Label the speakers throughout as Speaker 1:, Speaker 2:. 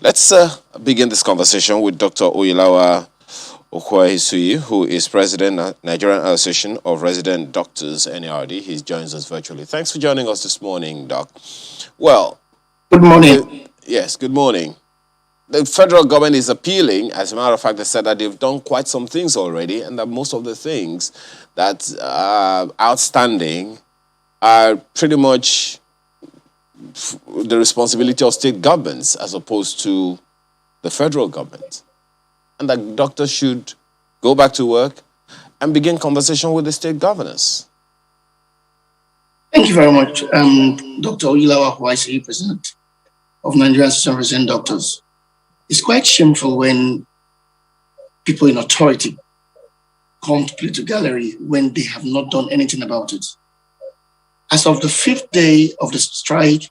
Speaker 1: Let's begin this conversation with Dr. Oyilawa Okwahisuyi, who is President of Nigerian Association of Resident Doctors, NARD. He joins us virtually. Thanks for joining us this morning, Doc. Well,
Speaker 2: good morning.
Speaker 1: Yes, good morning. The federal government is appealing. As a matter of fact, they said that they've done quite some things already, and that most of the things that are outstanding are pretty much the responsibility of state governments as opposed to the federal government. And that doctors should go back to work and begin conversation with the state governors.
Speaker 2: Thank you very much, Dr. Oyilawa Okwahisuyi, President of Nigerian Association of Resident Doctors. It's quite shameful when people in authority come to Plight gallery when they have not done anything about it. As of the 5th day of the strike,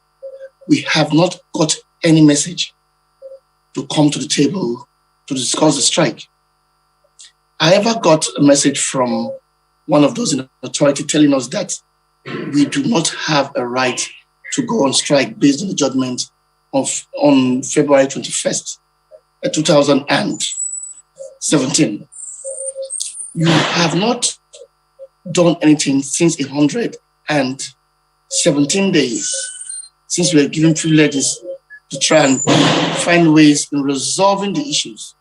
Speaker 2: we have not got any message to come to the table to discuss the strike. I ever got a message from one of those in authority telling us that we do not have a right to go on strike based on the judgment on February 21st, 2017. You have not done anything since 117 days since we were given privileges to try and find ways in resolving the issues.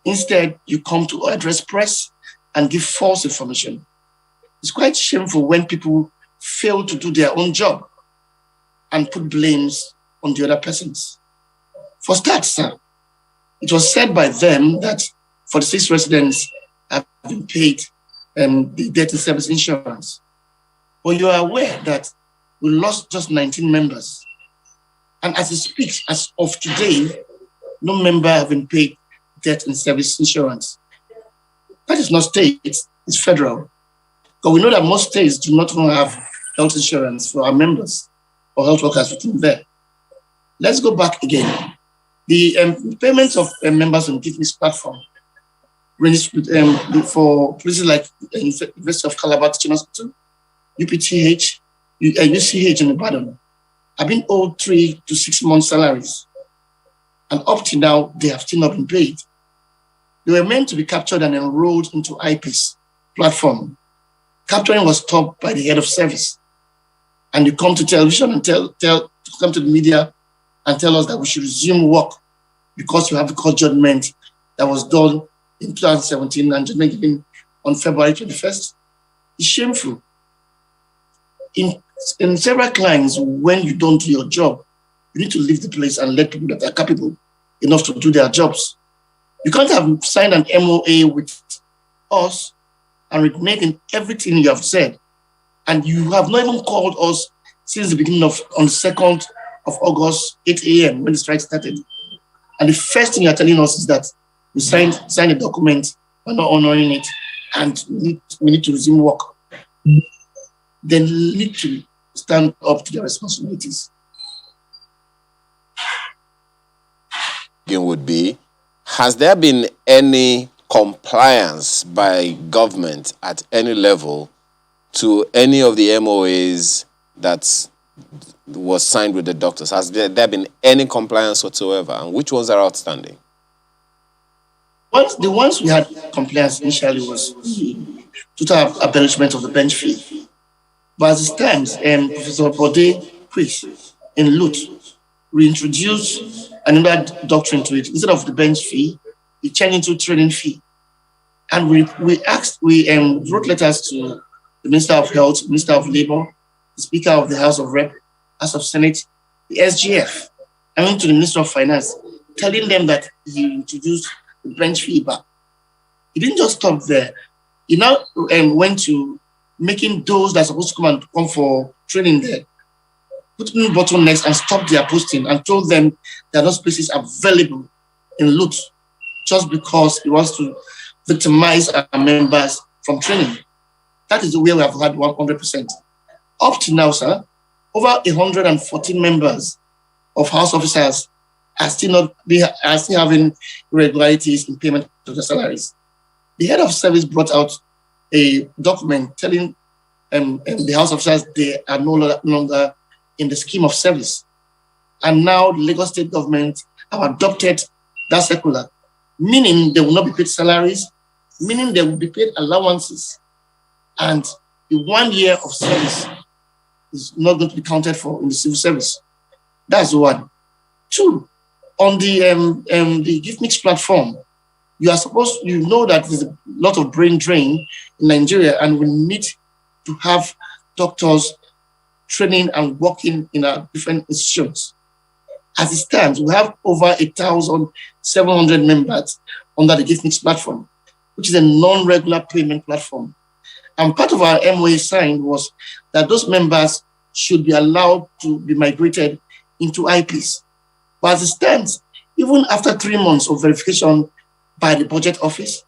Speaker 2: Instead, you come to address press and give false information. It's quite shameful when people fail to do their own job and put blames on the other persons. For start, sir, it was said by them that 46 residents have been paid the death in service insurance. But you are aware that we lost just 19 members. And as it speaks, as of today, no member have been paid death in service insurance. That is not state, it's federal. But we know that most states do not even have health insurance for our members or health workers within there. Let's go back again. The payments of members on this platform for places like University of Calabar Teaching Hospital, UPTH, UCH in Ibadan, have been owed 3 to 6 months' salaries. And up to now, they have still not been paid. They were meant to be captured and enrolled into IPIS platform. Capturing was stopped by the head of service. And you come to television and come to the media and tell us that we should resume work because you have the court judgment that was done in 2017 and judgment given on February 21st. It's shameful. In several clients, when you don't do your job, you need to leave the place and let people that are capable enough to do their jobs. You can't have signed an MOA with us and reneging everything you have said. And you have not even called us since the beginning on the 2nd of August, 8 a.m. when the strike started. And the first thing you're telling us is that we signed a document, we're not honoring it, and we need to resume work. Then literally stand up to their responsibilities.
Speaker 1: Would be, has there been any compliance by government at any level to any of the MOAs that was signed with the doctors? Has there been any compliance whatsoever? And which ones are outstanding?
Speaker 2: The ones we had compliance initially was the total abolishment of the bench fee. But as it stands, Professor Bode Chris in LUT reintroduced another doctrine to it. Instead of the bench fee, it changed into training fee. And we wrote letters to the Minister of Health, Minister of Labor, the Speaker of the House of Rep, House of Senate, the SGF, and to the Minister of Finance, telling them that he introduced the bench fee back. He didn't just stop there. He now went to making those that are supposed to come for training there, putting in bottlenecks and stop their posting and told them there are no spaces available in LUT just because he wants to victimize our members from training. That is the way we have had 100%. Up to now, sir, over 114 members of House officers are still having irregularities in payment of their salaries. The head of service brought out a document telling the House officers they are no longer in the scheme of service. And now the Lagos state government have adopted that circular, meaning they will not be paid salaries, meaning they will be paid allowances, and the 1 year of service is not going to be counted for in the civil service. That's one. Two, on the Gift Mix platform, you know that there's a lot of brain drain in Nigeria, and we need to have doctors training and working in our different institutions. As it stands, we have over 1,700 members under the Gift Mix platform, which is a non-regular payment platform. And part of our MOA signed was that those members should be allowed to be migrated into IPs. But as it stands, even after 3 months of verification by the budget office,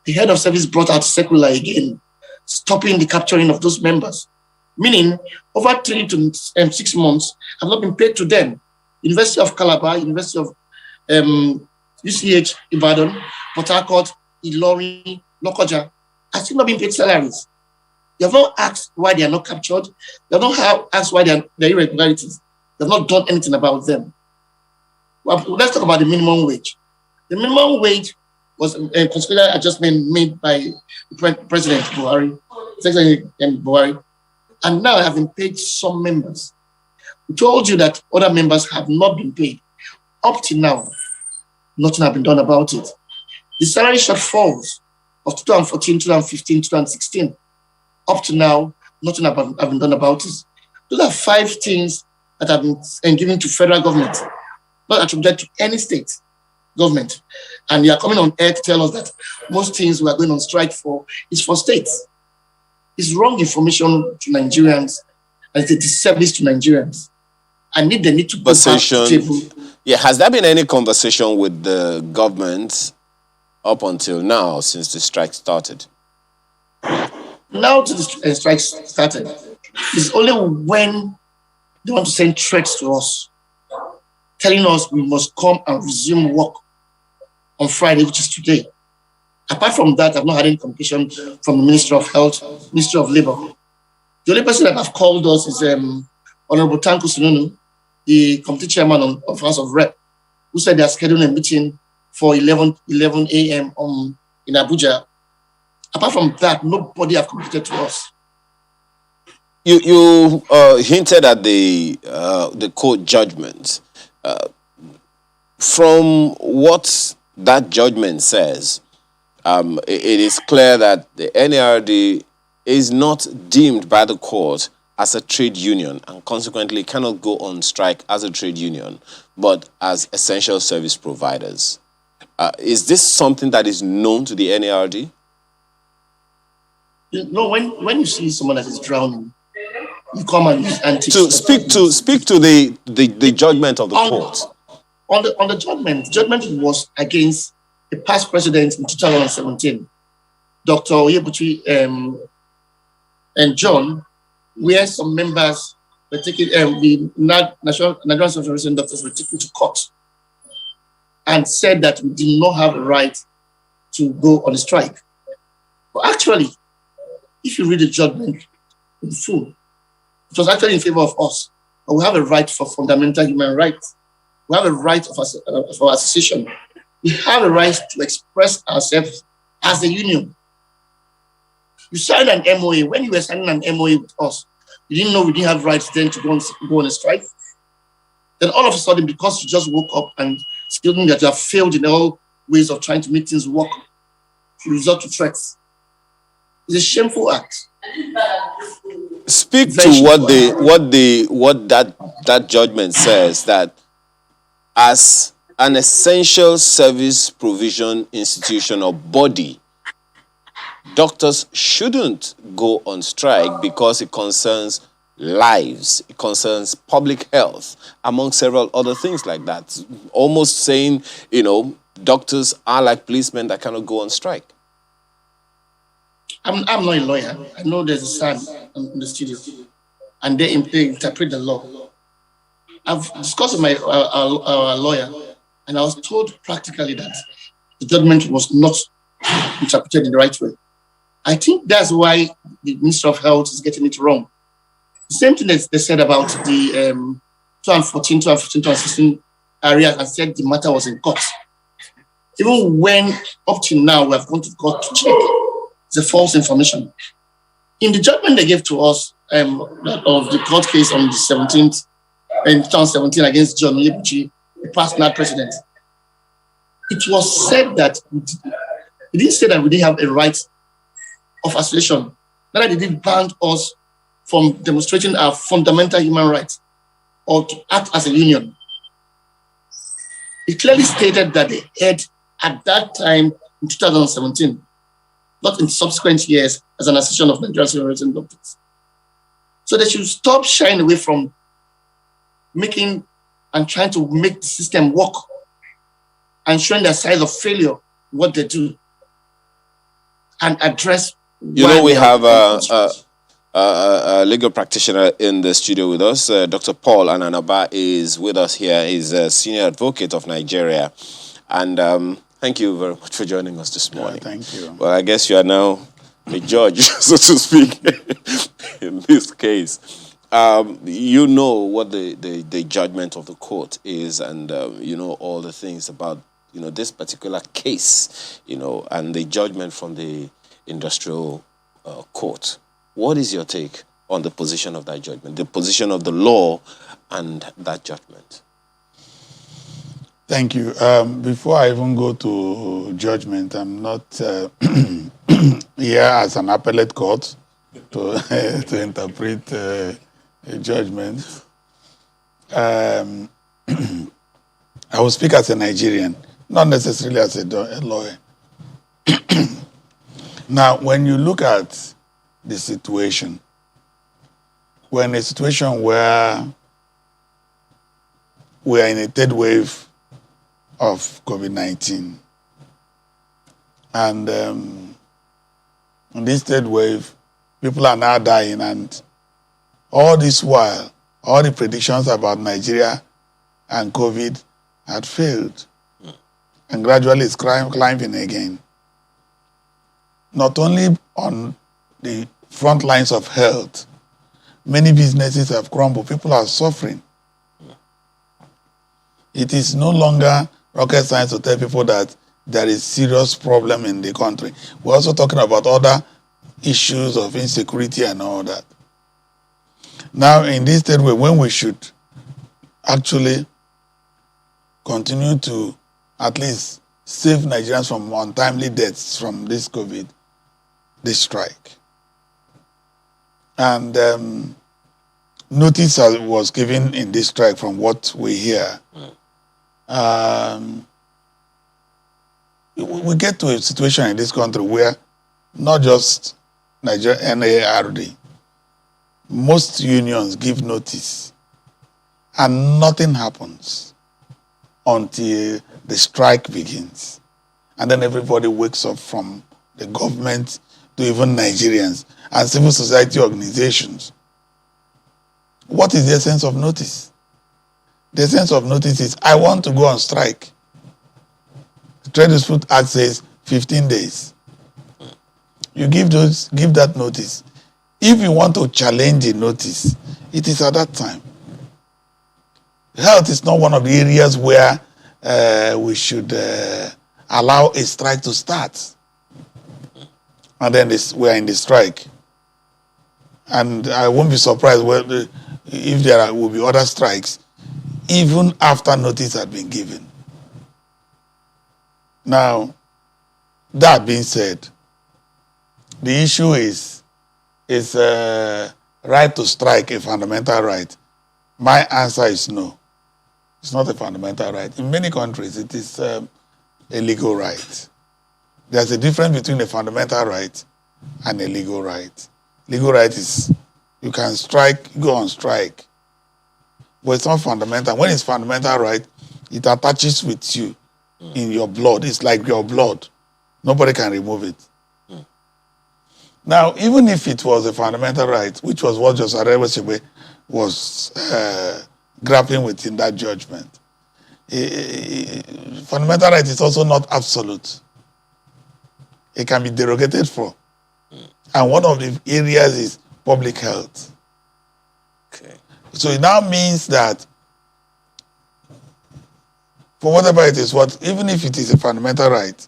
Speaker 2: the head of service brought out a circular again, stopping the capturing of those members, meaning over 3 to 6 months have not been paid to them. University of Calabar, University of UCH, Ibadan, Port Harcourt, Ilorin, Lokoja, are still not being paid salaries. They have not asked why they are not captured. They have not asked why there are irregularities. They have not done anything about them. Well, let's talk about the minimum wage. The minimum wage was a considerable adjustment made by President Buhari, Secretary Buhari, and now have been paid some members. We told you that other members have not been paid. Up to now, nothing has been done about it. The salary shortfalls of 2014, 2015, 2016, up to now, nothing has been done about it. Those are 5 things that have been given to federal government, not attributed to any state government. And they are coming on air to tell us that most things we are going on strike for is for states. It's wrong information to Nigerians, and it's a disservice to Nigerians. And they need to go back to the table.
Speaker 1: Yeah, has there been any conversation with the government up until now since the strike started?
Speaker 2: Now to the strike started, it's only when they want to send threats to us, telling us we must come and resume work on Friday, which is today. Apart from that, I've not had any communication from the Ministry of Health, Ministry of Labour. The only person that have called us is Honorable Tanku Sununu, the committee chairman of House of Rep, who said they are scheduling a meeting for 11 a.m. in Abuja. Apart from that, nobody have communicated to us.
Speaker 1: You hinted at the court judgment. From what that judgment says, it is clear that the NARD is not deemed by the court as a trade union and consequently cannot go on strike as a trade union, but as essential service providers. Is this something that is known to the NARD?
Speaker 2: No, when you see someone that is drowning, you come and use antics.
Speaker 1: To speak to the judgment of the court.
Speaker 2: On the judgment was against the past president in 2017, Dr. Oyebuchi and John, where some members were taken, the Nigerian Association of Doctors were taken to court and said that we did not have a right to go on a strike. But actually, if you read the judgment in full, it was actually in favor of us. But we have a right for fundamental human rights. We have a right for association. We have a right to express ourselves as a union. You signed an MOA. When you were signing an MOA with us, you didn't know we didn't have rights then to go on a strike. Then all of a sudden, because you just woke up and still think that you have failed in all ways of trying to make things work, you resort to threats. It's a shameful act.
Speaker 1: Speak to what that judgment says, that as an essential service provision institution or body, doctors shouldn't go on strike because it concerns lives, it concerns public health, among several other things like that. Almost saying, doctors are like policemen that cannot go on strike.
Speaker 2: I'm not a lawyer. I know there's a son in the studio, and they interpret the law. I've discussed with our lawyer, and I was told practically that the judgment was not interpreted in the right way. I think that's why the Minister of Health is getting it wrong. The same thing that they said about the 2014, 2015, 2016 arrears and said the matter was in court. Even when up to now we have gone to court to check, it's a false information. In the judgment they gave to us of the court case on the 17th, in 2017 against John Libuchi, the past NARD president, it was said that it didn't say that we didn't have a right of association, that they didn't ban us from demonstrating our fundamental human rights or to act as a union. It clearly stated that they had at that time in 2017, not in subsequent years, as an association of Nigerian civil rights doctors. So they should stop shying away from making and trying to make the system work and showing their side of failure, what they do, and address.
Speaker 1: You know, we have a legal practitioner in the studio with us. Dr. Paul Ananaba is with us here. He's a senior advocate of Nigeria. And thank you very much for joining us this morning.
Speaker 3: Yeah, thank you.
Speaker 1: Well, I guess you are now the judge, so to speak, in this case. You know what the judgment of the court is, and you know all the things about this particular case, and the judgment from the industrial court. What is your take on the position of that judgment, the position of the law and that judgment?
Speaker 3: Thank you. Before I even go to judgment, I'm not here as an appellate court to to interpret a judgment. I will speak as a Nigerian, not necessarily as a lawyer. Now, when you look at the situation, we're in a situation where we are in a third wave of COVID-19. And in this third wave, people are now dying, and all this while, all the predictions about Nigeria and COVID had failed. And gradually it's climbing again. Not only on the front lines of health, many businesses have crumbled. People are suffering. It is no longer rocket science to tell people that there is serious problem in the country. We're also talking about other issues of insecurity and all that. Now, in this third way, when we should actually continue to at least save Nigerians from untimely deaths from this COVID, this strike. And notice was given in this strike from what we hear. We get to a situation in this country where not just Nigeria, NARD, most unions give notice and nothing happens until the strike begins. And then everybody wakes up, from the government to even Nigerians and civil society organizations. What is the essence of notice? The essence of notice is, I want to go on strike. The Trade Dispute Act says 15 days. You give that notice. If you want to challenge the notice, it is at that time. Health is not one of the areas where we should allow a strike to start. And then we are in the strike. And I won't be surprised if there will be other strikes, even after notice had been given. Now, that being said, the issue is right to strike a fundamental right? My answer is no. It's not a fundamental right. In many countries, it is a legal right. There's a difference between a fundamental right and a legal right. Legal right is you can strike, go on strike. But it's not fundamental. When it's fundamental right, it attaches with you in your blood. It's like your blood. Nobody can remove it. Now, even if it was a fundamental right, which was what Justice Arewesebe was grappling with in that judgment, fundamental right is also not absolute. It can be derogated for. And one of the areas is public health. Okay. So it now means that for whatever it is, even if it is a fundamental right,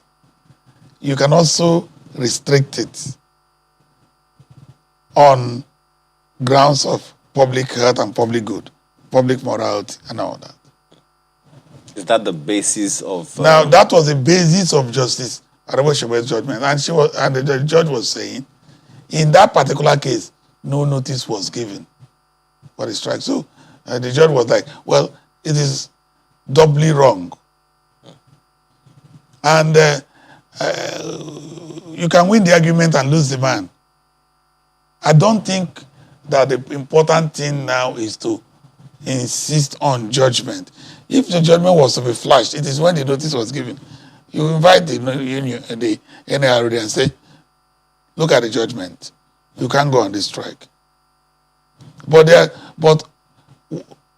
Speaker 3: you can also restrict it on grounds of public health and public good, public morality, and all that.
Speaker 1: Is that the basis of?
Speaker 3: Now, that was the basis of Justice Araboshebe's judgment, and the judge was saying, in that particular case, no notice was given for the strike. So the judge was like, well, it is doubly wrong. And you can win the argument and lose the man. I don't think that the important thing now is to insist on judgment. If the judgment was to be flashed, it is when the notice was given. You invite the NARD and say, look at the judgment. You can't go on this strike. But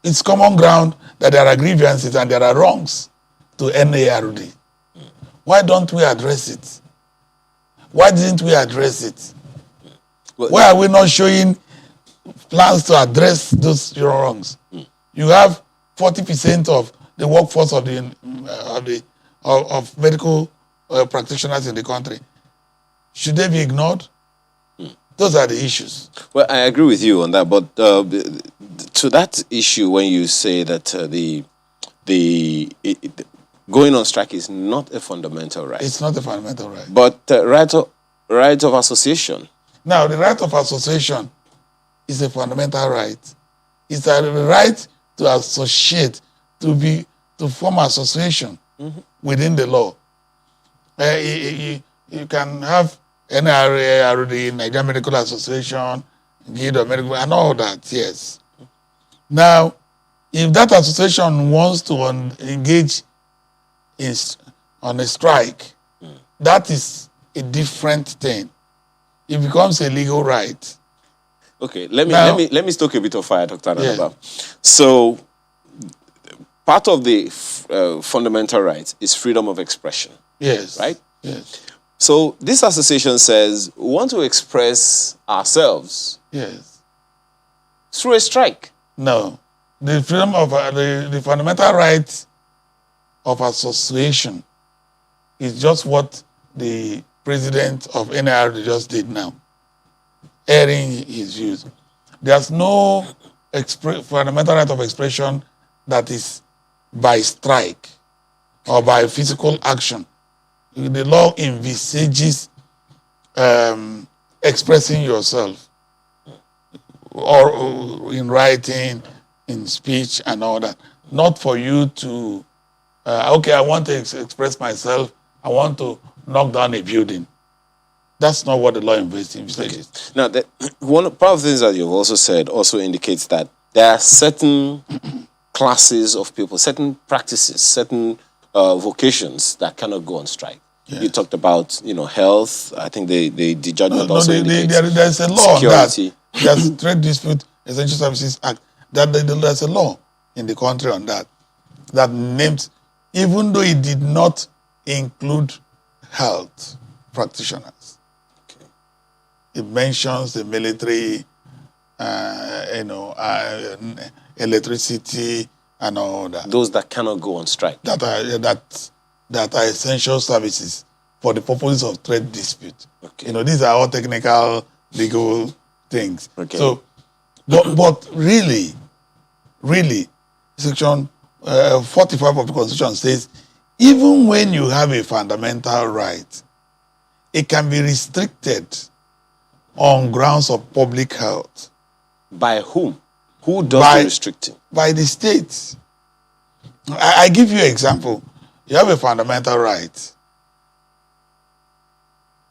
Speaker 3: it's common ground that there are grievances and there are wrongs to NARD. Why don't we address it? Why didn't we address it? Why are we not showing plans to address those wrongs? You have 40% of the workforce of medical practitioners in the country. Should they be ignored? Those are the issues.
Speaker 1: Well, I agree with you on that, but to that issue, when you say that going on strike is not a fundamental right.
Speaker 3: It's not a fundamental right.
Speaker 1: But right of association.
Speaker 3: Now, the right of association is a fundamental right. It's a right to associate, to form association within the law. You can have NRA, Nigerian Medical Association, Guild of Medical, and all that, yes. Now, if that association wants to engage on a strike, that is a different thing. It becomes a legal right.
Speaker 1: Okay, let me stoke a bit of fire, Dr. Ananaba. Yeah. So, part of the fundamental right is freedom of expression.
Speaker 3: Yes.
Speaker 1: Right?
Speaker 3: Yes.
Speaker 1: So, this association says we want to express ourselves.
Speaker 3: Yes.
Speaker 1: Through a strike.
Speaker 3: No, the freedom of the fundamental right of association is just what the president of NARD just did now, airing his views. There's no fundamental right of expression that is by strike or by physical action. The law envisages expressing yourself or in writing, in speech, and all that. Not for you to, okay, I want to express myself, I want to knock down a building. That's not what the law envisages.
Speaker 1: Okay. Now, part of the things that you've also said also indicates that there are certain classes of people, certain practices, certain vocations that cannot go on strike. Yes. You talked about, health. I think the judgment also indicates
Speaker 3: there's a law
Speaker 1: security.
Speaker 3: On that. There's Trade Dispute Essential Services Act. There's a law in the country on that names, even though it did not include health practitioners. Okay. It mentions the military, electricity, and all that.
Speaker 1: Those that cannot go on strike.
Speaker 3: That are essential services for the purposes of trade dispute. Okay. These are all technical, legal things. Okay. So, but really, Section 45 of the Constitution says, even when you have a fundamental right, it can be restricted on grounds of public health.
Speaker 1: By whom? Who does the restricting?
Speaker 3: By the states. I give you an example. You have a fundamental right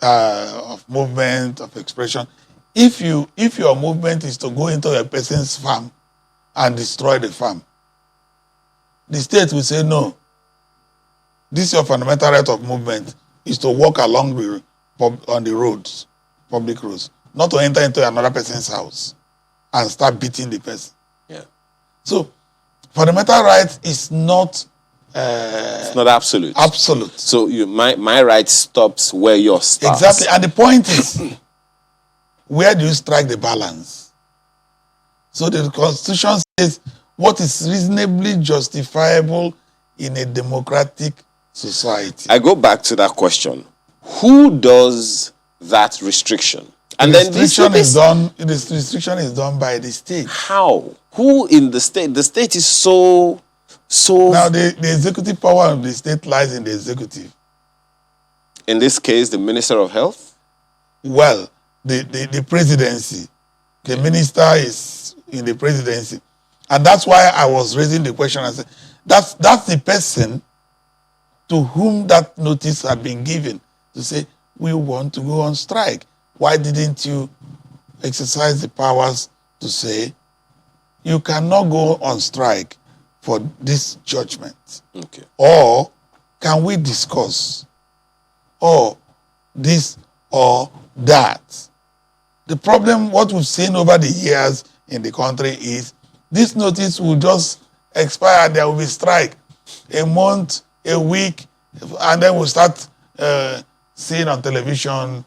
Speaker 3: of movement, of expression. If your movement is to go into a person's farm and destroy the farm, the state will say, no, this your fundamental right of movement is to walk along on the roads, public roads, not to enter into another person's house and start beating the person.
Speaker 1: Yeah.
Speaker 3: So, fundamental right is not...
Speaker 1: it's not absolute.
Speaker 3: Absolute.
Speaker 1: So my right stops where yours starts.
Speaker 3: Exactly. And the point is, where do you strike the balance? So the Constitution says what is reasonably justifiable in a democratic society.
Speaker 1: I go back to that question. Who does that restriction? And
Speaker 3: the
Speaker 1: then
Speaker 3: restriction is done by the state.
Speaker 1: How? Who in the state? The state is so.
Speaker 3: Now the executive power of the state lies in the executive.
Speaker 1: In this case, the Minister of Health?
Speaker 3: Well, the presidency. The minister is in the presidency. And that's why I was raising the question and said, that's the person to whom that notice had been given to say, we want to go on strike. Why didn't you exercise the powers to say, you cannot go on strike for this judgment?
Speaker 1: Okay.
Speaker 3: Or can we discuss? Or this or that? The problem, what we've seen over the years in the country is this notice will just expire, there will be strike. A month, a week, and then we'll start seeing on television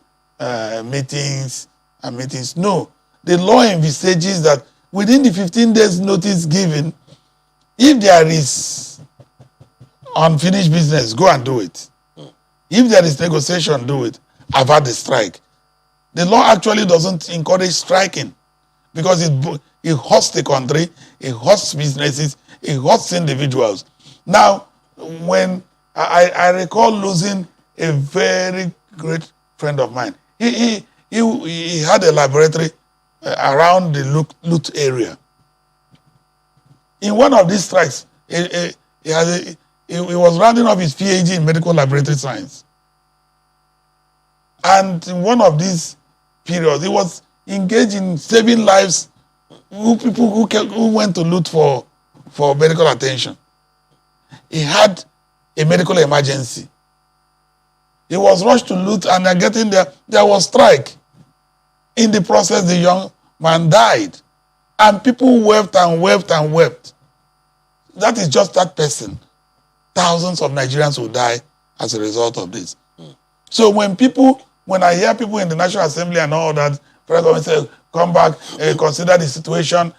Speaker 3: meetings and meetings. No, the law envisages that within the 15 days notice given, if there is unfinished business, go and do it. If there is negotiation, do it. Avert the strike. The law actually doesn't encourage striking because it hurts the country, it hurts businesses, it hurts individuals. Now, when I recall losing a very great friend of mine, he had a laboratory around the Lut area. In one of these strikes, he was rounding up his PhD in medical laboratory science. And in one of these periods, he was engaged in saving lives, people who went to Lut for medical attention. He had a medical emergency. He was rushed to Lut, and getting there was strike. In the process, the young man died. And people wept and wept and wept. That is just that person. Thousands of Nigerians will die as a result of this. So when I hear people in the National Assembly and all that, federal government say, come back, consider the situation,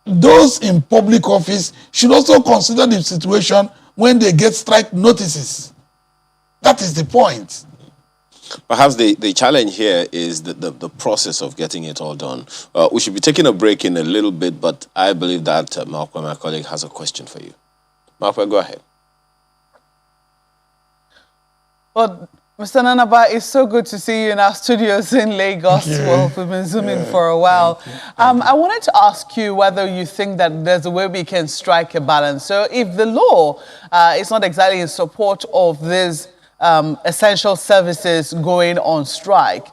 Speaker 3: those in public office should also consider the situation when they get strike notices. That is the point.
Speaker 1: Perhaps the challenge here is the process of getting it all done. We should be taking a break in a little bit, but I believe that Malcolm, my colleague, has a question for you. Malcolm, go ahead.
Speaker 4: Well, Mr. Ananaba, it's so good to see you in our studios in Lagos. Well, we've been zooming for a while. I wanted to ask you whether you think that there's a way we can strike a balance. So if the law is not exactly in support of these essential services going on strike,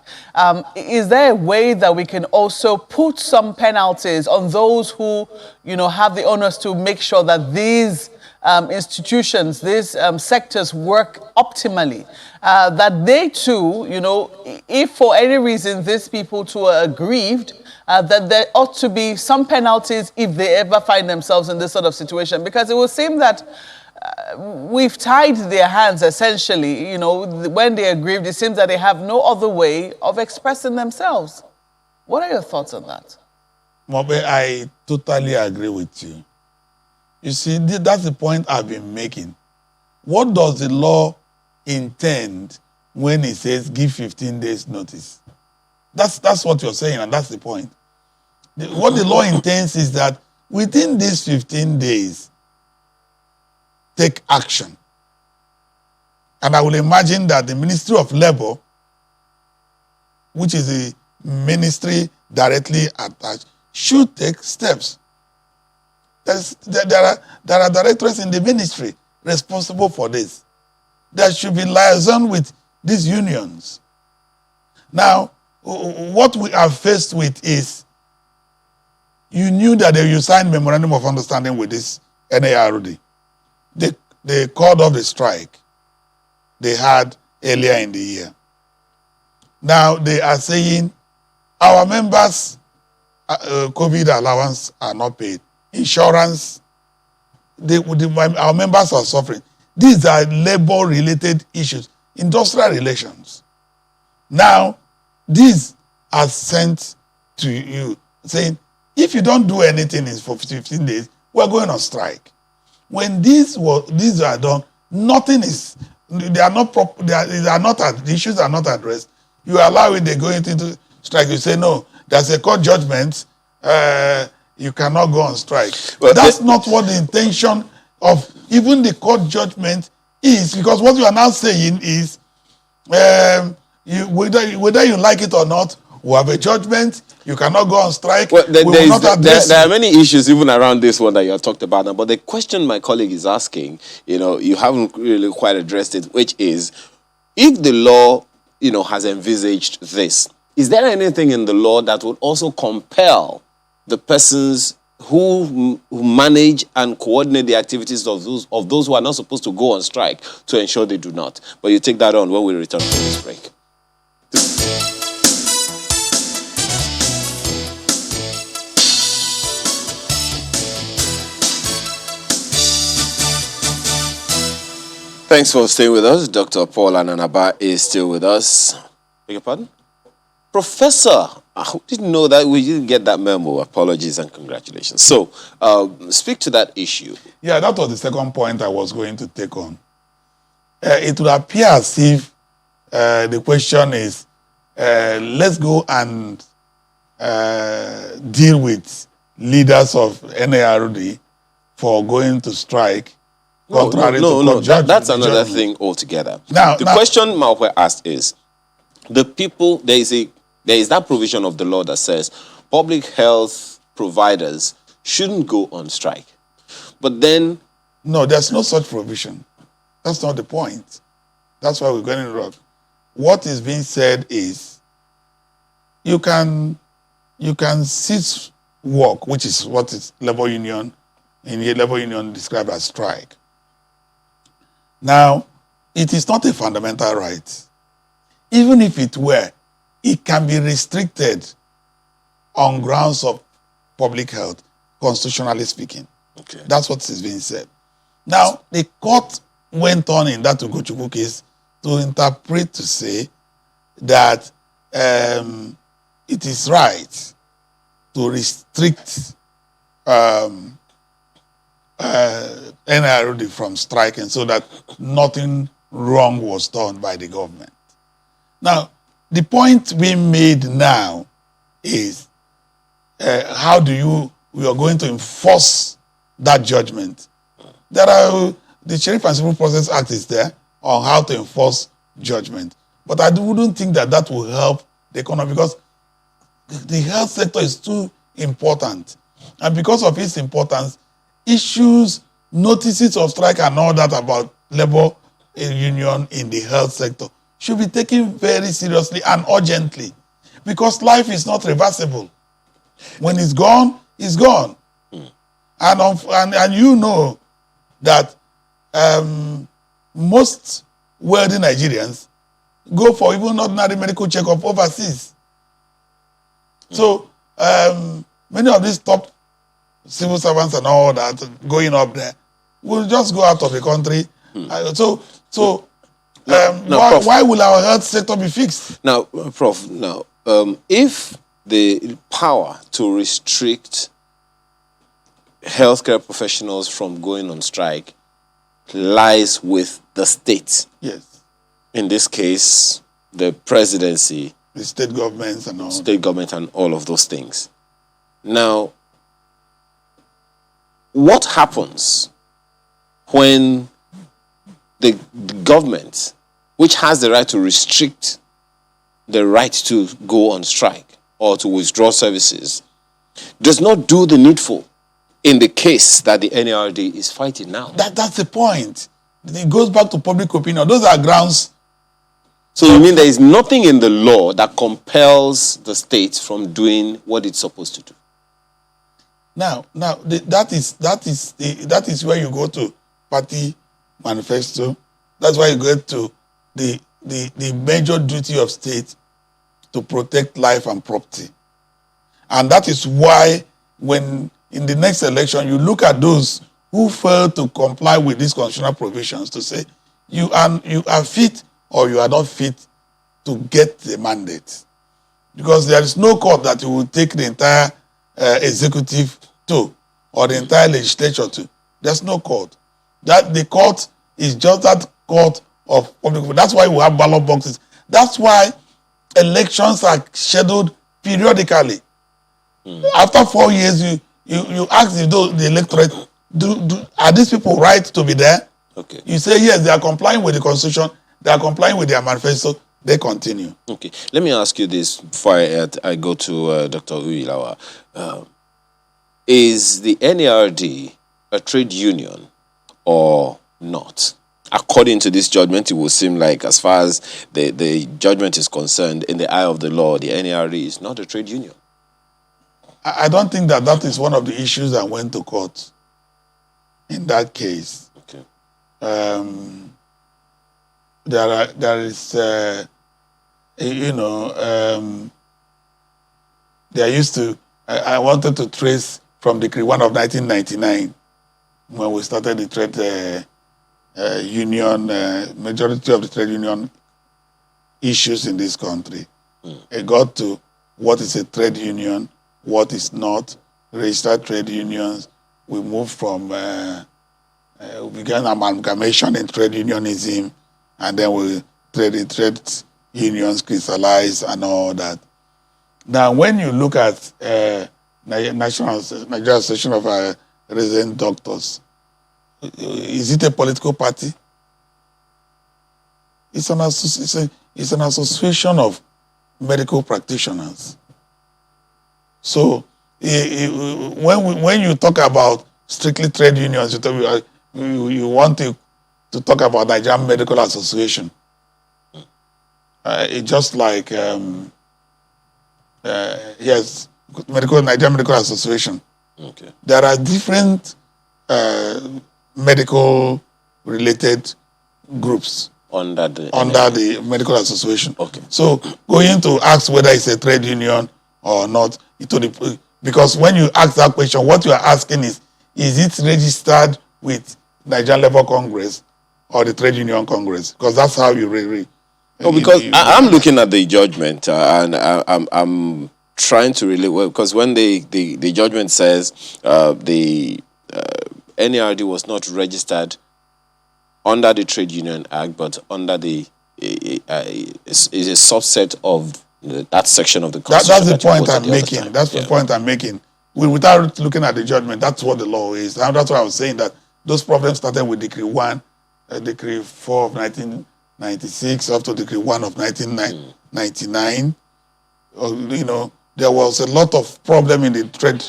Speaker 4: is there a way that we can also put some penalties on those who, have the onus to make sure that these institutions, these sectors work optimally, that they too, if for any reason these people too are aggrieved, that there ought to be some penalties if they ever find themselves in this sort of situation? Because it will seem that we've tied their hands essentially, when they are aggrieved, it seems that they have no other way of expressing themselves. What are your thoughts on that?
Speaker 3: Mobe, I totally agree with you. You see, that's the point I've been making. What does the law intend when it says give 15 days notice? That's what you're saying, and that's the point. What the law intends is that within these 15 days, take action. And I will imagine that the Ministry of Labor, which is the ministry directly attached, should take steps. There are directors in the ministry responsible for this. There should be liaison with these unions. Now, what we are faced with is, you knew that you signed memorandum of understanding with this NARD. They called off the strike they had earlier in the year. Now they are saying our members' COVID allowance are not paid. Insurance, our members are suffering. These are labor-related issues, industrial relations. Now, these are sent to you saying, if you don't do anything for 15 days, we're going on strike. when these are done, nothing is, they are not the issues are not addressed. You allow it, they go into strike. You say no, there's a court judgment. You cannot go on strike.
Speaker 1: Well,
Speaker 3: that's not what the intention of even the court judgment is, because what you are now saying is, whether you like it or not, we have a judgment. You cannot go on strike.
Speaker 1: Well,
Speaker 3: we will not address
Speaker 1: there are many issues even around this one that you have talked about now. But the question my colleague is asking, you haven't really quite addressed it, which is, if the law, has envisaged this, is there anything in the law that would also compel the persons who manage and coordinate the activities of those who are not supposed to go on strike to ensure they do not? But you take that on when we return from this break. Thanks for staying with us. Dr. Paul Ananaba is still with us. Beg your pardon? Professor, I didn't know that. We didn't get that memo. Apologies and congratulations. So, speak to that issue.
Speaker 3: Yeah, that was the second point I was going to take on. It would appear as if the question is, let's go and deal with leaders of NARD for going to strike.
Speaker 1: No, that's another thing altogether. The question Malwe asked is, the people, there is that provision of the law that says public health providers shouldn't go on strike. But then...
Speaker 3: No, there's no such provision. That's not the point. That's why we're going wrong. What is being said is, you can cease work, which is what is labor union described as strike. Now, it is not a fundamental right. Even if it were, it can be restricted on grounds of public health, constitutionally speaking.
Speaker 1: Okay.
Speaker 3: That's what is being said. Now, the court went on in that Ugochukwu case to interpret to say that it is right to restrict NRD from striking so that nothing wrong was done by the government. Now, the point being made now is how we are going to enforce that judgment. The Sheriff and Civil Process Act is there on how to enforce judgment. But I wouldn't think that will help the economy, because the health sector is too important. And because of its importance, issues, notices of strike and all that about labor union in the health sector should be taken very seriously and urgently, because life is not reversible. When it's gone, it's gone. And you know that most wealthy Nigerians go for even ordinary medical checkup overseas. So many of these top civil servants and all that going up there will just go out of the country. Why will our health sector be fixed?
Speaker 1: Now, Prof, if the power to restrict healthcare professionals from going on strike lies with the state.
Speaker 3: Yes.
Speaker 1: In this case, the presidency,
Speaker 3: the state governments and all.
Speaker 1: State government and all of those things. Now, what happens when the government, which has the right to restrict the right to go on strike or to withdraw services, does not do the needful in the case that the NARD is fighting now?
Speaker 3: That's the point. It goes back to public opinion. Those are grounds.
Speaker 1: So you mean there is nothing in the law that compels the state from doing what it's supposed to do?
Speaker 3: Now, that is where you go to party manifesto. That's why you go to the major duty of state to protect life and property. And that is why when in the next election you look at those who fail to comply with these constitutional provisions to say you are fit or you are not fit to get the mandate. Because there is no court that you will take the entire executive to or the entire legislature to. There's no court. That the court is just that court of public. That's why we have ballot boxes. That's why elections are scheduled periodically. After 4 years, you ask the electorate, are these people right to be there?
Speaker 1: Okay.
Speaker 3: You say yes, they are complying with the constitution, they are complying with their manifesto, they continue.
Speaker 1: Okay. Let me ask you this before I go to Dr. Uyilawa. Is the NARD a trade union or not? According to this judgment, it will seem like, as far as the judgment is concerned, in the eye of the law, the NARD is not a trade union.
Speaker 3: I don't think that is one of the issues that went to court in that case.
Speaker 1: Okay.
Speaker 3: There is, they used to, I wanted to trace from Decree 1 of 1999, when we started the trade union, majority of the trade union issues in this country. It got to what is a trade union, what is not, registered trade unions. We moved from, we began amalgamation in trade unionism, and then we trade unions crystallized and all that. Now, when you look at Nigeria Association of Resident Doctors, is it a political party? It's an association of medical practitioners. So when you talk about strictly trade unions, you want to talk about Nigerian Medical Association. It's just like yes, Nigerian Medical Association.
Speaker 1: Okay.
Speaker 3: There are different medical related groups
Speaker 1: Under the
Speaker 3: Medical Association.
Speaker 1: Okay.
Speaker 3: So going to ask whether it's a trade union or not, because when you ask that question, what you are asking is it registered with Nigerian Labour Congress or the Trade Union Congress? Because that's how you really.
Speaker 1: Because I'm looking at the judgment and I'm trying to relate, well, because when the judgment says the NARD was not registered under the Trade Union Act, but under the is a subset of that section of the Constitution.
Speaker 3: That's the point I'm making. That's the point I'm making. Without looking at the judgment, that's what the law is. And that's why I was saying that those problems started with Decree 1, Decree 4 of 1996, up to Decree 1 of 1999. There was a lot of problem in the trade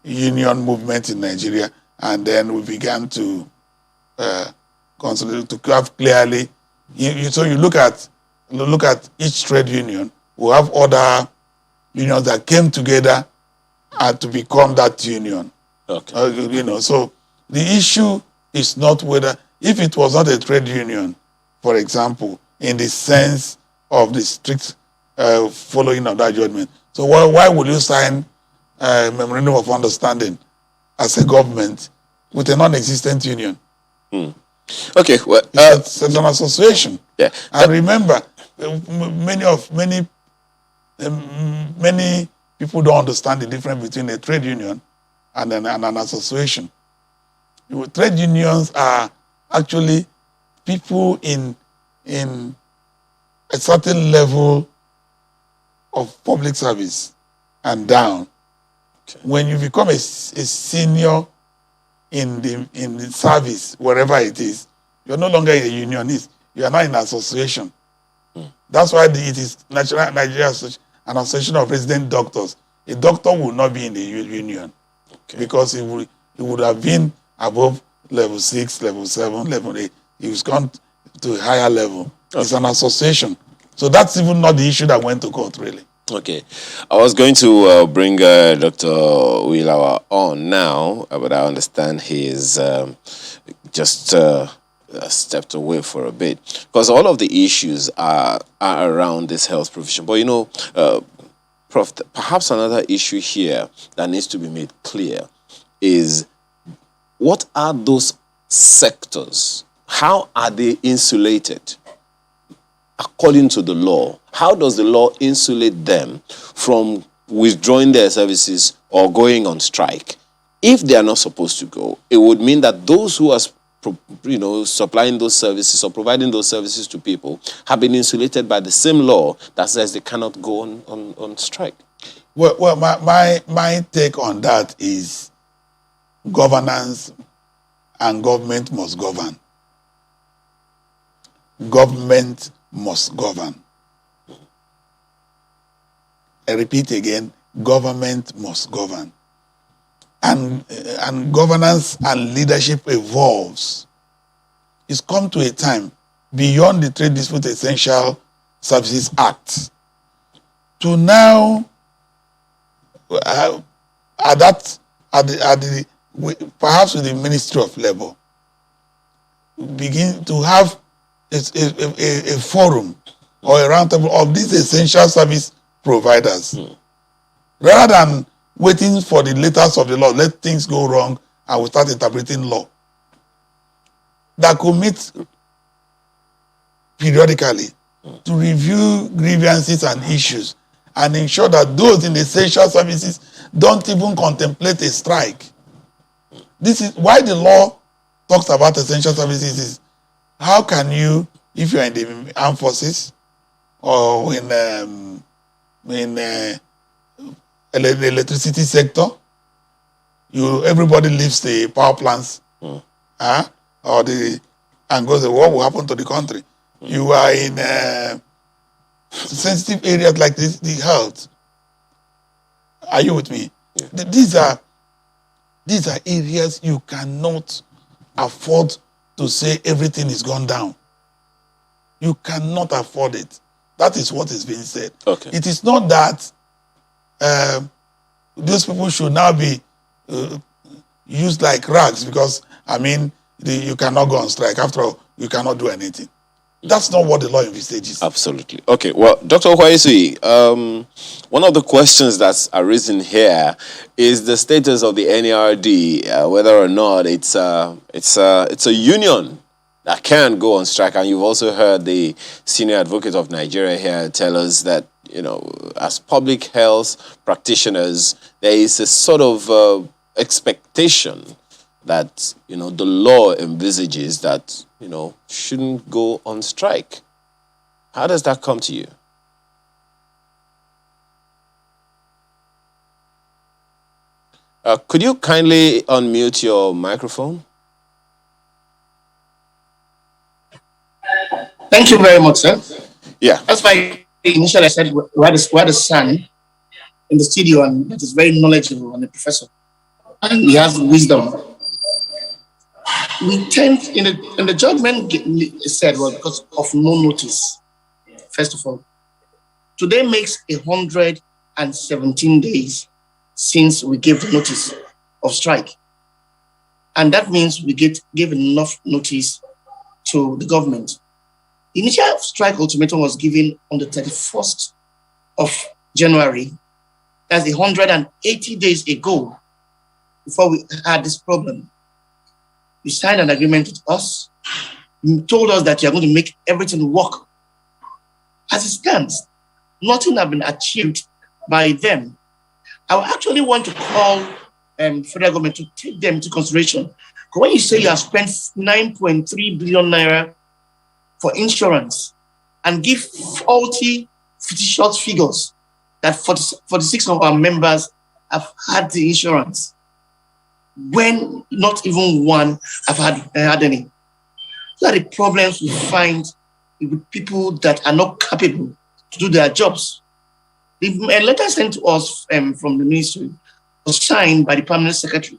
Speaker 3: union movement in Nigeria, and then we began to consider to have clearly. So you look at each trade union. We have other unions that came together to become that union.
Speaker 1: Okay.
Speaker 3: So the issue is not whether, if it was not a trade union, for example, in the sense of the strict following of that judgment. So why would you sign a memorandum of understanding as a government with a non-existent union?
Speaker 1: Okay, well,
Speaker 3: it's an association.
Speaker 1: Yeah.
Speaker 3: And remember, many people don't understand the difference between a trade union and an association. Trade unions are actually people in a certain level of public service and down.
Speaker 1: Okay.
Speaker 3: When you become a senior in the service, wherever it is, you're no longer a unionist. You are now in an association. That's why it is Nigeria an association of resident doctors. A doctor will not be in the union, because he would have been above level 6, level 7, level 8. He's gone to a higher level. It's an association. So that's even not the issue that went to court, really.
Speaker 1: Okay. I was going to bring Dr. Uyilawa on now, but I understand he is just stepped away for a bit, because all of the issues are around this health provision. But Prof, perhaps another issue here that needs to be made clear is, what are those sectors? How are they insulated according to the law? How does the law insulate them from withdrawing their services or going on strike? If they are not supposed to go, it would mean that those who are supplying those services or providing those services to people have been insulated by the same law that says they cannot go on strike.
Speaker 3: Well, my take on that is governance, and government must govern. Government must govern. I repeat again, government must govern. And governance and leadership evolves. It's come to a time beyond the Trade Dispute Essential Services Act to now, perhaps with the Ministry of Labor, begin to have a forum or a roundtable of these essential service providers, rather than waiting for the letters of the law, let things go wrong and we start interpreting law. That could meet periodically to review grievances and issues and ensure that those in essential services don't even contemplate a strike. This is why the law talks about essential services. Is how can you, if you're in the armed forces or in the electricity sector, everybody leaves the power plants, and goes, what will happen to the country? You are in sensitive areas like this, the health. Are you with me? Yeah. These are areas you cannot afford to say everything is gone down. You cannot afford it. That is what is being said.
Speaker 1: Okay.
Speaker 3: It is not that those people should now be used like rags because, you cannot go on strike. After all, you cannot do anything. That's not what the law envisages.
Speaker 1: Absolutely. Okay. Well, Dr. Kwaisi, one of the questions that's arisen here is the status of the NARD, whether or not it's a union that can go on strike. And you've also heard the senior advocate of Nigeria here tell us that, as public health practitioners, there is a sort of expectation that, the law envisages that, shouldn't go on strike. How does that come to you? Could you kindly unmute your microphone?
Speaker 2: Thank you very much, sir.
Speaker 1: Yeah.
Speaker 2: That's why initially I said we had a son in the studio and that is very knowledgeable and a professor. And he has wisdom. We tend, in the judgment said was because of no notice, first of all. Today makes 117 days since we gave the notice of strike. And that means we gave enough notice to the government. The initial strike ultimatum was given on the 31st of January. That's 180 days ago before we had this problem. You signed an agreement with us. You told us that you are going to make everything work. As it stands, nothing has been achieved by them. I actually want to call federal government to take them into consideration. Because when you say you have spent 9.3 billion naira for insurance and give faulty fictitious figures that 46 of our members have had the insurance, when not even one have had any. These are the problems we find with people that are not capable to do their jobs. The letter sent to us from the ministry was signed by the permanent secretary.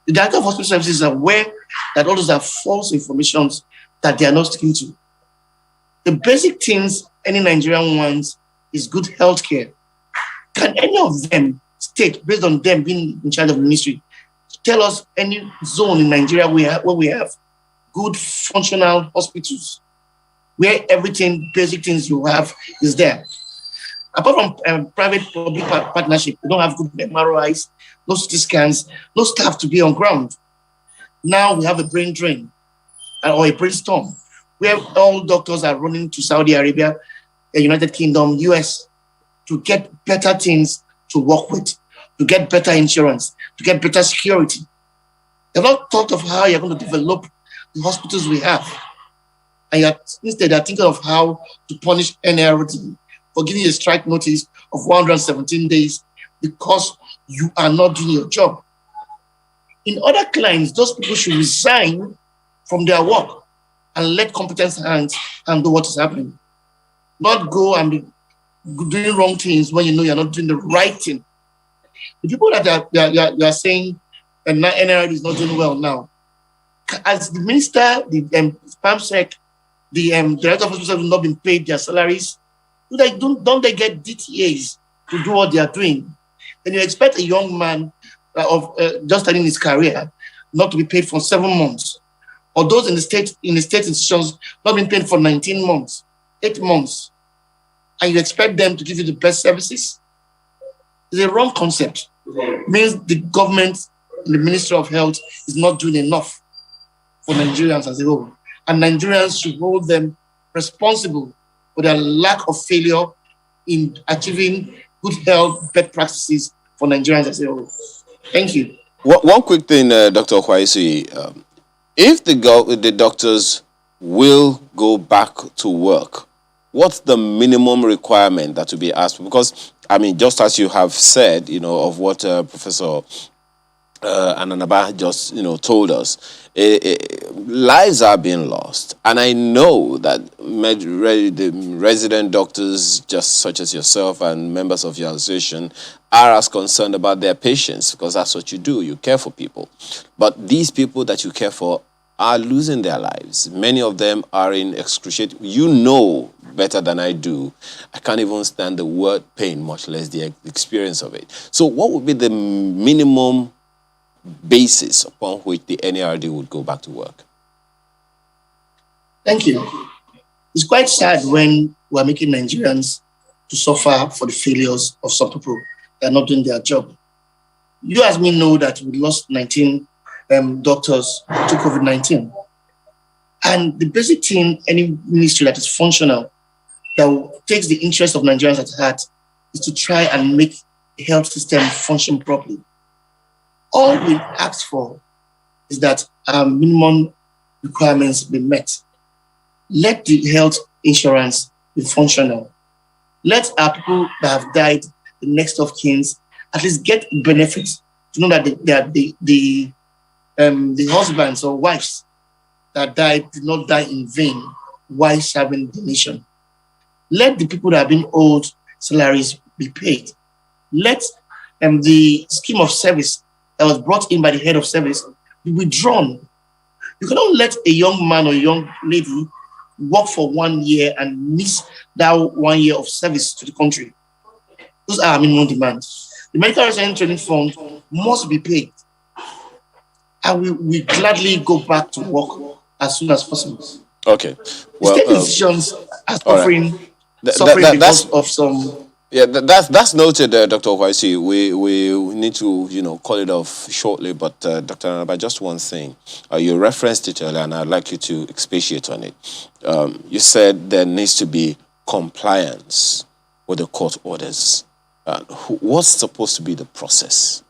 Speaker 2: The director of hospital services is aware that all those are false informations that they are not sticking to. The basic things any Nigerian wants is good health care. Can any of them state, based on them being in charge of the ministry, tell us any zone in Nigeria where we have good functional hospitals, where everything, basic things you have is there? Apart from private-public partnership, we don't have good MRIs, no CT scans, no staff to be on ground. Now we have a brain drain or a brainstorm, where all doctors are running to Saudi Arabia, the United Kingdom, US, to get better things to work with. to get better insurance, to get better security. They've not thought of how you're going to develop the hospitals we have. And instead, they're thinking of how to punish NARD for giving a strike notice of 117 days because you are not doing your job. In other clients, those people should resign from their work and let competent hands handle what is happening. Not go and be doing wrong things when you know you're not doing the right thing. The people that you are saying NRD is not doing well now, as the minister, the PAMSEC, the director of hospitals have not been paid their salaries, don't they get DTAs to do what they are doing? Then you expect a young man of just starting his career not to be paid for 7 months, or those in the state institutions not being paid for 19 months, 8 months, and you expect them to give you the best services? It's a wrong concept. It means the government, the Ministry of Health is not doing enough for Nigerians as a whole. And Nigerians should hold them responsible for their lack of failure in achieving good health, best practices for Nigerians as a whole. Thank you.
Speaker 1: One quick thing, Dr. Kwaisi. If the doctors will go back to work, what's the minimum requirement that will be asked for? Because, I mean, just as you have said, of what Professor Ananaba just, told us, lives are being lost. And I know that the resident doctors, just such as yourself and members of your association, are as concerned about their patients, because that's what you do. You care for people. But these people that you care for are losing their lives. Many of them are in excruciating. You know better than I do. I can't even stand the word pain, much less the experience of it. So what would be the minimum basis upon which the NARD would go back to work?
Speaker 2: Thank you. It's quite sad when we're making Nigerians to suffer for the failures of some people that are not doing their job. You as me know that we lost 19 doctors to COVID-19. And the basic thing, any ministry that is functional, that takes the interest of Nigerians at heart, is to try and make the health system function properly. All we ask for is that our minimum requirements be met. Let the health insurance be functional. Let our people that have died, the next of kins, at least get benefits to know that the husbands or wives that died did not die in vain while serving the nation. Let the people that have been owed salaries be paid. Let the scheme of service that was brought in by the head of service be withdrawn. You cannot let a young man or a young lady work for 1 year and miss that 1 year of service to the country. Those are our minimum demands. The Medical Resident Training Fund must be paid. And we gladly go back to work as soon as possible.
Speaker 1: Okay.
Speaker 2: Well, state institutions are suffering because of some.
Speaker 1: Yeah, that's noted, Dr. Kwaisi. We need to, call it off shortly, but Dr. Ananaba, just one thing. You referenced it earlier, and I'd like you to expatiate on it. You said there needs to be compliance with the court orders. What's supposed to be the process?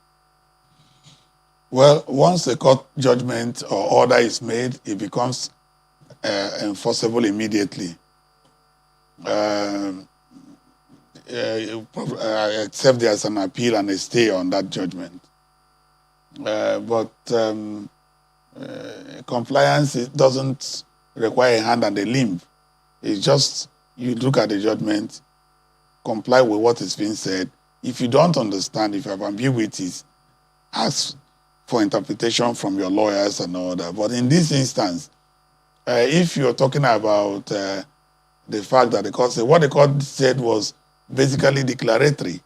Speaker 3: Well, once the court judgment or order is made, it becomes enforceable immediately. Except there's an appeal and a stay on that judgment. But compliance, it doesn't require a hand and a limb. It's just you look at the judgment, comply with what is being said. If you don't understand, if you have ambiguities, ask for interpretation from your lawyers and all that. But in this instance, if you're talking about the fact that the court said, what the court said was basically declaratory.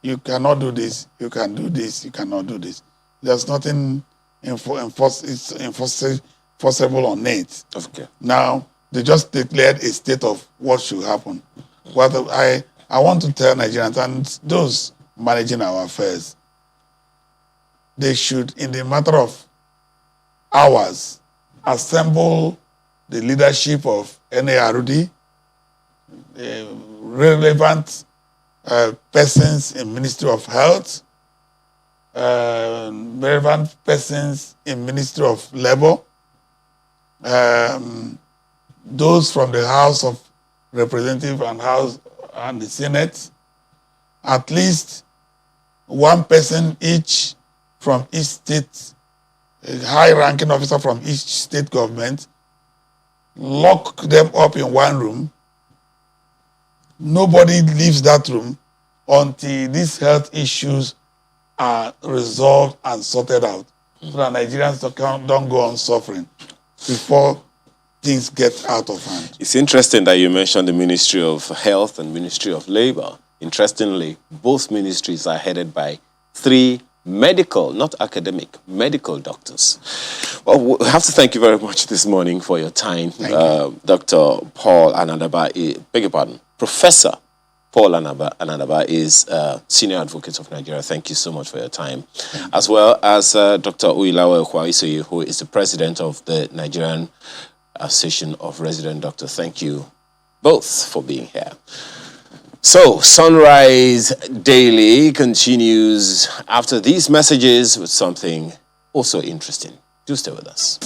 Speaker 3: You cannot do this, you can do this, you cannot do this. There's nothing enforceable on it.
Speaker 1: Okay.
Speaker 3: Now, they just declared a state of what should happen. What I want to tell Nigerians and those managing our affairs, they should, in the matter of hours, assemble the leadership of NARD, relevant persons in Ministry of Health, relevant persons in Ministry of Labor, those from the House of Representatives and House and the Senate, at least one person each from each state, a high-ranking officer from each state government, lock them up in one room. Nobody leaves that room until these health issues are resolved and sorted out, so that Nigerians don't go on suffering before things get out of hand.
Speaker 1: It's interesting that you mentioned the Ministry of Health and Ministry of Labor. Interestingly, both ministries are headed by 3 medical, not academic, medical doctors. Well, we have to thank you very much this morning for your time. Dr. Paul Ananaba, beg your pardon, Professor Paul Ananaba is Senior Advocate of Nigeria. Thank you so much for your time. As well as Dr. Uilawa Ekwaisoye, who is the President of the Nigerian Association of Resident Doctors. Thank you both for being here. So, Sunrise Daily continues after these messages with something also interesting. Do stay with us.